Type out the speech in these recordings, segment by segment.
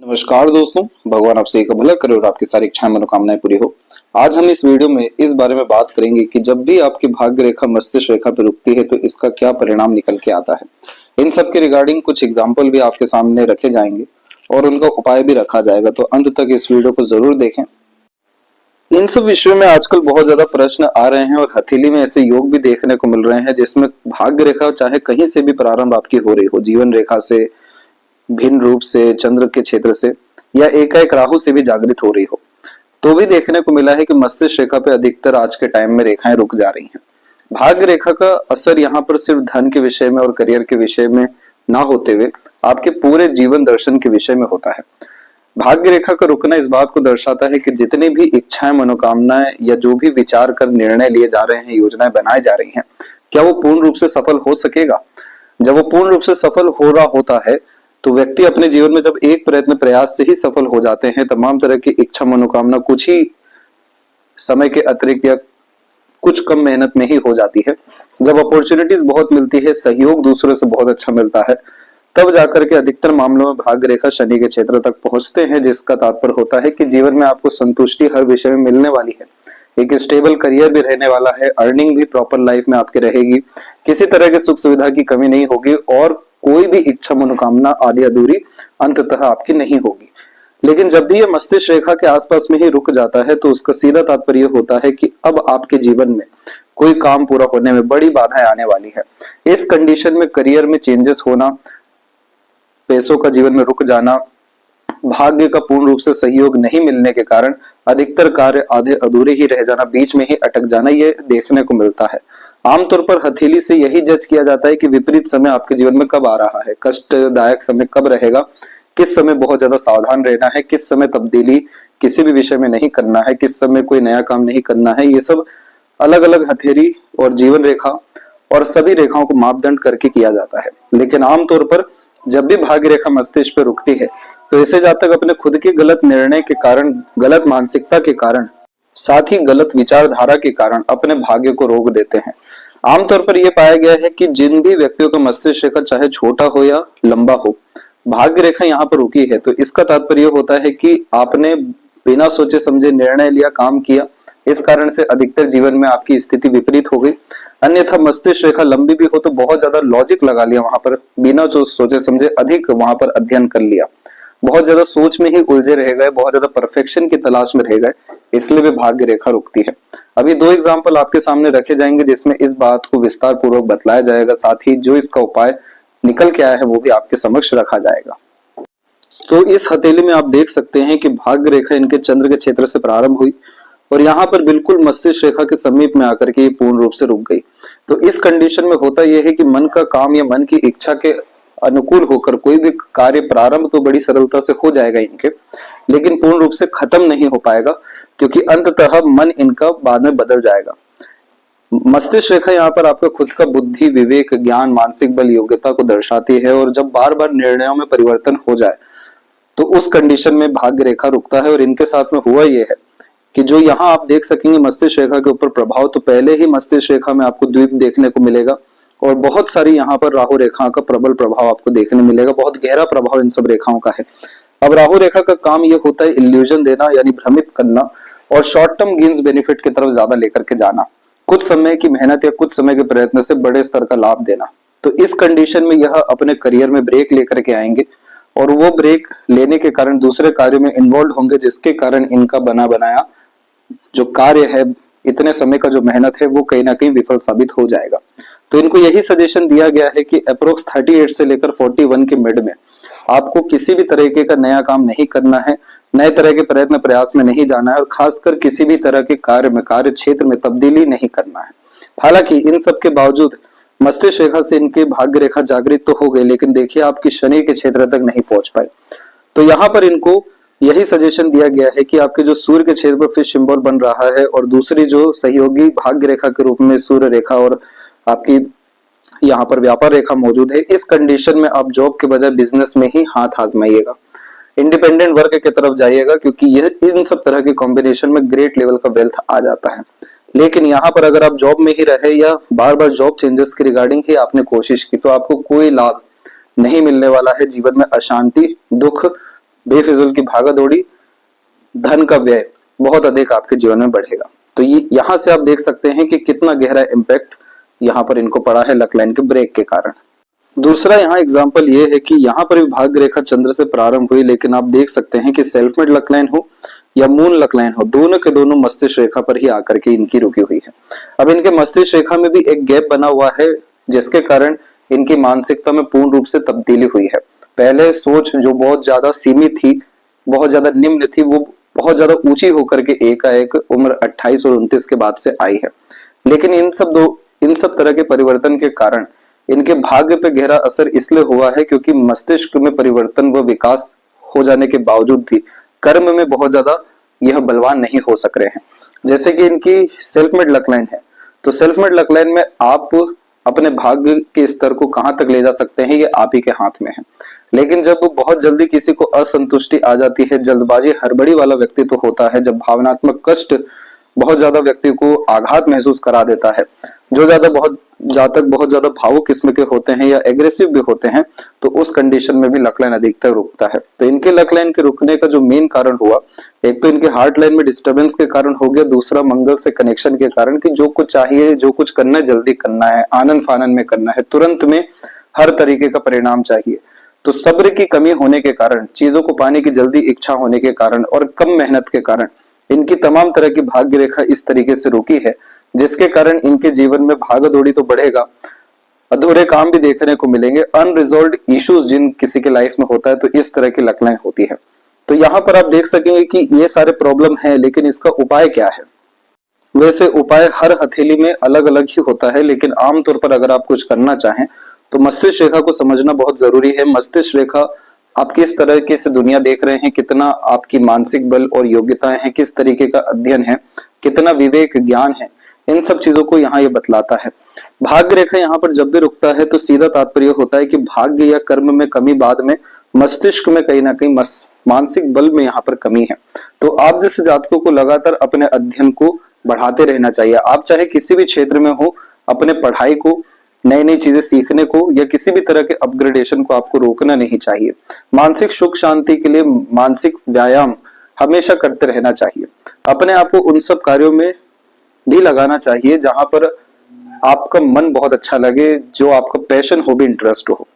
नमस्कार दोस्तों, भगवान आपसे एक भला करे और आपकी सारी इच्छाएं मनोकामनाएं पूरी हो। आज हम इस वीडियो में इस बारे में बात करेंगे कि जब भी आपकी भाग्य रेखा मस्तिष्क रेखा पर रुकती है तो इसका क्या परिणाम निकल के आता है। इन सब के रिगार्डिंग कुछ एग्जाम्पल भी आपके सामने रखे जाएंगे और उनका उपाय भी रखा जाएगा, तो अंत तक इस वीडियो को जरूर देखें। इन सब विषयों में आजकल बहुत ज्यादा प्रश्न आ रहे हैं और हथेली में ऐसे योग भी देखने को मिल रहे हैं जिसमें भाग्य रेखा चाहे कहीं से भी प्रारंभ आपकी हो रही हो, जीवन रेखा से, भिन्न रूप से, चंद्र के क्षेत्र से या एकाएक राहु से भी जागृत हो रही हो, तो भी देखने को मिला है कि मस्तिष्क रेखा पे अधिकतर आज के टाइम में रेखाएं रुक जा रही हैं। भाग्य रेखा का असर यहाँ पर सिर्फ धन के विषय में और करियर के विषय में ना होते हुए आपके पूरे जीवन दर्शन के विषय में होता है। भाग्य रेखा का रुकना इस बात को दर्शाता है कि जितनी भी इच्छाएं, मनोकामनाएं या जो भी विचार कर निर्णय लिए जा रहे हैं, योजनाएं बनाई जा रही हैं, क्या वो पूर्ण रूप से सफल हो सकेगा। जब वो पूर्ण रूप से सफल हो रहा होता है तो व्यक्ति अपने जीवन में जब एक प्रयत्न प्रयास से ही सफल हो जाते हैं, तमाम तरह की इच्छा मनोकामना कुछ ही समय के अतिरिक्त या कुछ कम मेहनत में ही हो जाती है। जब अपॉर्चुनिटीज बहुत मिलती है, सहयोग दूसरों से बहुत अच्छा मिलता है, तब जाकर के अधिकतर मामलों में भाग्य रेखा शनि के क्षेत्र तक पहुंचते हैं, जिसका तात्पर्य होता है कि जीवन में आपको संतुष्टि हर विषय में मिलने वाली है, एक स्टेबल करियर भी रहने वाला है, अर्निंग भी प्रॉपर लाइफ में आपके रहेगी, किसी तरह की सुख सुविधा की कमी नहीं होगी और कोई भी इच्छा मनोकामना आदि अधूरी अंततः आपकी नहीं होगी। लेकिन जब भी ये मस्तिष्क रेखा के आसपास में ही रुक जाता है तो उसका सीधा तात्पर्य होता है कि अब आपके जीवन में कोई काम पूरा होने में बड़ी बाधाएं आने वाली है। इस कंडीशन में करियर में चेंजेस होना, पैसों का जीवन में रुक जाना, भाग्य का पूर्ण रूप से सहयोग नहीं मिलने के कारण अधिकतर कार्य आधे अधूरे ही रह जाना, बीच में ही अटक जाना, ये देखने को मिलता है। आमतौर पर हथेली से यही जज किया जाता है कि विपरीत समय आपके जीवन में कब आ रहा है, कष्टदायक समय कब रहेगा, किस समय बहुत ज्यादा सावधान रहना है, किस समय तब्दीली किसी भी विषय में नहीं करना है, किस समय कोई नया काम नहीं करना है। ये सब अलग अलग हथेली और जीवन रेखा और सभी रेखाओं को मापदंड करके किया जाता है। लेकिन आमतौर पर जब भी भाग्य रेखा मस्तिष्क पर रुकती है तो ऐसे जातक अपने खुद के गलत निर्णय के कारण, गलत मानसिकता के कारण, साथ ही गलत विचारधारा के कारण अपने भाग्य को रोक देते हैं। आमतौर पर यह पाया गया है कि जिन भी व्यक्तियों का मस्तिष्क रेखा चाहे छोटा हो या लंबा हो, भाग्य रेखा यहाँ पर रुकी है तो इसका तात्पर्य होता है कि आपने बिना सोचे समझे निर्णय लिया, काम किया, इस कारण से अधिकतर जीवन में आपकी स्थिति विपरीत हो गई। अन्यथा मस्तिष्क रेखा लंबी भी हो तो बहुत ज्यादा लॉजिक लगा लिया वहां पर, बिना जो सोचे समझे अधिक वहां पर अध्ययन कर लिया, बहुत ज्यादा सोच में ही उलझे रह गए, बहुत ज्यादा परफेक्शन की तलाश में रह गए, इसलिए भी भाग्य रेखा रुकती है। अभी दो एग्जाम्पल आपके सामने रखे जाएंगे जिसमें इस बात को विस्तार पूर्वक बतलाया जाएगा, साथ ही जो इसका उपाय निकल के आया है वो भी आपके समक्ष रखा जाएगा। तो इस हथेली में आप देख सकते हैं कि भाग्य रेखा इनके चंद्र के क्षेत्र से प्रारंभ हुई और यहाँ पर बिल्कुल मस्तिष्क रेखा के समीप में आकर के ये पूर्ण रूप से रुक गई। तो इस कंडीशन में होता यह है कि मन का काम या मन की इच्छा के अनुकूल होकर कोई भी कार्य प्रारंभ तो बड़ी सरलता से हो जाएगा इनके, लेकिन पूर्ण रूप से खत्म नहीं हो पाएगा क्योंकि अंततः मन इनका बाद में बदल जाएगा। मस्तिष्क रेखा यहाँ पर आपका खुद का बुद्धि, विवेक, ज्ञान, मानसिक बल, योग्यता को दर्शाती है और जब बार बार निर्णयों में परिवर्तन हो जाए तो उस कंडीशन में भाग्य रेखा रुकता है। और इनके साथ में हुआ यह है कि जो यहाँ आप देख सकेंगे मस्तिष्क रेखा के ऊपर प्रभाव, तो पहले ही मस्तिष्क रेखा में आपको द्वीप देखने को मिलेगा और बहुत सारी यहाँ पर राहु रेखा का प्रबल प्रभाव आपको देखने मिलेगा, बहुत गहरा प्रभाव इन सब रेखाओं का है। अब राहु रेखा का काम ये होता है इल्यूजन देना, यानी भ्रमित करना और शॉर्ट टर्म गेन्स बेनिफिट की तरफ ज्यादा लेकर के जाना, कुछ समय की मेहनत या कुछ समय के प्रयत्न से बड़े स्तर का लाभ देना। तो इस कंडीशन में यह अपने करियर में ब्रेक लेकर के आएंगे और वो ब्रेक लेने के कारण दूसरे कार्यों में इन्वॉल्व होंगे, जिसके कारण इनका बना बनाया जो कार्य है, इतने समय का जो मेहनत है, वो कहीं ना कहीं विफल साबित हो जाएगा। तो इनको यही सजेशन दिया गया है कि अप्रोक्स 38 से लेकर 41 के मिड में आपको किसी भी तरीके का नया काम नहीं करना है, नए तरह के प्रयत्न प्रयास में नहीं जाना है और खासकर किसी भी तरह के कार्य में, कार्य क्षेत्र में तब्दीली नहीं करना है। हालांकि इन सब के बावजूद मस्तिष्क रेखा से इनके भाग्य रेखा जागृत तो हो गई, लेकिन देखिए आपकी शनि के क्षेत्र तक नहीं पहुंच पाए। तो यहाँ पर इनको यही सजेशन दिया गया है कि आपके जो सूर्य के क्षेत्र पर फिश सिंबल बन रहा है और दूसरी जो सहयोगी भाग्य रेखा के रूप में सूर्य रेखा और आपकी यहाँ पर व्यापार रेखा मौजूद है, इस कंडीशन में आप जॉब के बजाय बिजनेस में ही हाथ आजमाइएगा, इंडिपेंडेंट वर्क की तरफ जाइएगा, क्योंकि यह इन सब तरह के कॉम्बिनेशन में ग्रेट लेवल का वेल्थ आ जाता है। लेकिन यहाँ पर अगर आप जॉब में ही रहे या बार बार जॉब चेंजेस के रिगार्डिंग ही आपने कोशिश की तो आपको कोई लाभ नहीं मिलने वाला है। जीवन में अशांति, दुख, बेफिजूल की भागा दौड़ी, धन का व्यय बहुत अधिक आपके जीवन में बढ़ेगा। तो ये यहाँ से आप देख सकते हैं कि कितना गहरा इम्पैक्ट यहाँ पर इनको पड़ा है लक लाइन के ब्रेक के कारण। दूसरा यहाँ एग्जाम्पल ये है कि यहाँ पर भी भाग्य रेखा चंद्र से प्रारंभ हुई, लेकिन आप देख सकते हैं कि सेल्फ मेड लक लाइन हो या मून लक लाइन हो, दोनों के दोनों मस्तिष्क रेखा पर ही आकर के इनकी रुकी हुई है। अब इनके मस्तिष्क रेखा में भी एक गैप बना हुआ है, जिसके कारण इनकी मानसिकता में पूर्ण रूप से तब्दीली हुई है। पहले सोच जो बहुत ज्यादा सीमित थी, बहुत ज्यादा निम्न थी, वो बहुत ज्यादा ऊंची होकर के एकाएक उम्र 28 और 29 के बाद से आई है। लेकिन इन सब तरह के परिवर्तन के कारण इनके भाग्य पे गहरा असर इसलिए हुआ है क्योंकि मस्तिष्क में परिवर्तन व विकास हो जाने के बावजूद भी कर्म में बहुत ज्यादा यह बलवान नहीं हो सक रहे हैं। जैसे कि इनकी सेल्फ मेड लक लाइन है, तो सेल्फ मेड लक लाइन में आप अपने भाग्य के स्तर को कहां तक ले जा सकते हैं, ये आप ही के हाथ में है। लेकिन जब बहुत जल्दी किसी को असंतुष्टि आ जाती है, जल्दबाजी हड़बड़ी वाला व्यक्तित्व होता है, जब भावनात्मक कष्ट बहुत ज्यादा व्यक्ति को आघात महसूस करा देता है, जो जातक बहुत ज्यादा भावुक किस्म के होते हैं या एग्रेसिव भी होते हैं, तो उस कंडीशन में भी लक लाइन अधिकतर रुकता है। तो इनके लक लाइन के रुकने का जो मेन कारण हुआ, एक तो इनके हार्ट लाइन में डिस्टर्बेंस के कारण हो गया, दूसरा मंगल से कनेक्शन के कारण कि जो कुछ चाहिए, जो कुछ करना है जल्दी करना है, आनंद फानन में करना है, तुरंत में हर तरीके का परिणाम चाहिए। तो सब्र की कमी होने के कारण, चीजों को पाने की जल्दी इच्छा होने के कारण और कम मेहनत के कारण इनकी तमाम तरह की भाग्य रेखा इस तरीके से रुकी है, जिसके कारण इनके जीवन में भागा दौड़ी तो बढ़ेगा, अधूरे काम भी देखने को मिलेंगे, अनरिजॉल्व्ड इश्यूज जिन किसी के लाइफ में होता है, तो इस तरह की लक लाइन होती है। तो यहाँ पर आप देख सकेंगे कि ये सारे प्रॉब्लम है, लेकिन इसका उपाय क्या है। वैसे उपाय हर हथेली में अलग अलग ही होता है, लेकिन आमतौर पर अगर आप कुछ करना चाहें तो मस्तिष्क रेखा को समझना बहुत जरूरी है। मस्तिष्क रेखा आप किस तरीके से दुनिया देख रहे हैं, कितना आपकी मानसिक बल और योग्यताएं हैं, किस तरीके का अध्ययन है, कितना विवेक ज्ञान है, इन सब चीजों को यहाँ ये बतलाता है। भाग्य रेखा यहाँ पर जब भी रुकता है तो सीधा तात्पर्य होता है कि भाग्य या कर्म में कमी, बाद में मस्तिष्क में कहीं ना कहीं मानसिक बल में यहाँ पर कमी है। तो आप जैसे जातकों को लगातार अपने अध्ययन को बढ़ाते रहना चाहिए। आप चाहे किसी भी क्षेत्र में हो, अपने पढ़ाई को, नई नई चीजें सीखने को या किसी भी तरह के अपग्रेडेशन को आपको रोकना नहीं चाहिए। मानसिक सुख शांति के लिए मानसिक व्यायाम हमेशा करते रहना चाहिए। अपने आप को उन सब कार्यों में भी लगाना चाहिए जहां पर आपका मन बहुत अच्छा लगे, जो आपका पैशन हो भी, इंटरेस्ट हो।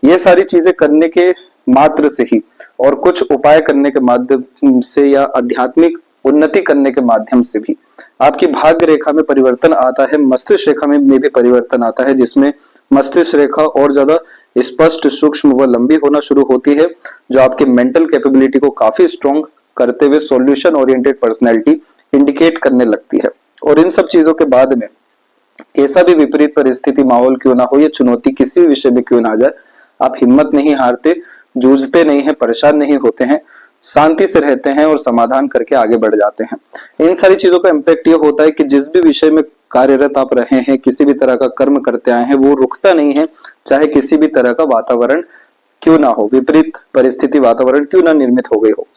ये सारी चीजें करने के मात्र से ही और कुछ उपाय करने के माध्यम से या आध्यात्मिक उन्नति करने के माध्यम से भी आपकी भाग्य रेखा में परिवर्तन आता है, मस्तिष्क रेखा में भी परिवर्तन आता है, जिसमें मस्तिष्क रेखा और ज्यादा स्पष्ट, सूक्ष्म व लंबी होना शुरू होती है, जो आपके मेंटल कैपेबिलिटी को काफी स्ट्रॉन्ग करते हुए सॉल्यूशन ओरिएंटेड पर्सनैलिटी इंडिकेट करने लगती है। और इन सब चीजों के बाद में कैसा भी विपरीत परिस्थिति, माहौल क्यों ना हो या चुनौती किसी भी विषय में क्यों ना आ जाए, आप हिम्मत नहीं हारते, जूझते नहीं है, परेशान नहीं होते हैं, शांति से रहते हैं और समाधान करके आगे बढ़ जाते हैं। इन सारी चीजों का इम्पैक्ट ये होता है कि जिस भी विषय में कार्यरत आप रहे हैं, किसी भी तरह का कर्म करते आए हैं, वो रुकता नहीं है, चाहे किसी भी तरह का वातावरण क्यों ना हो, विपरीत परिस्थिति वातावरण क्यों ना निर्मित हो गई हो,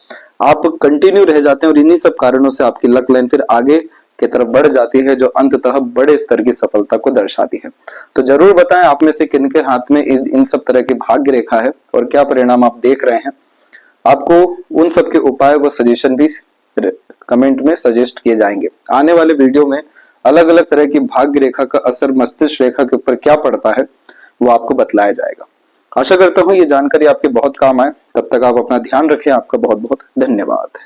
आप कंटिन्यू रह जाते हैं और इन्हीं सब कारणों से आपकी लक लाइन फिर आगे की तरफ बढ़ जाती है, जो अंततः बड़े स्तर की सफलता को दर्शाती है। तो जरूर बताएं आप में से किनके हाथ में इन सब तरह की भाग्य रेखा है और क्या परिणाम आप देख रहे हैं। आपको उन सब के उपाय व सजेशन भी कमेंट में सजेस्ट किए जाएंगे। आने वाले वीडियो में अलग अलग तरह की भाग्य रेखा का असर मस्तिष्क रेखा के ऊपर क्या पड़ता है वो आपको बतलाया जाएगा। आशा करता हूँ ये जानकारी आपके बहुत काम आए। तब तक आप अपना ध्यान रखें। आपका बहुत बहुत धन्यवाद।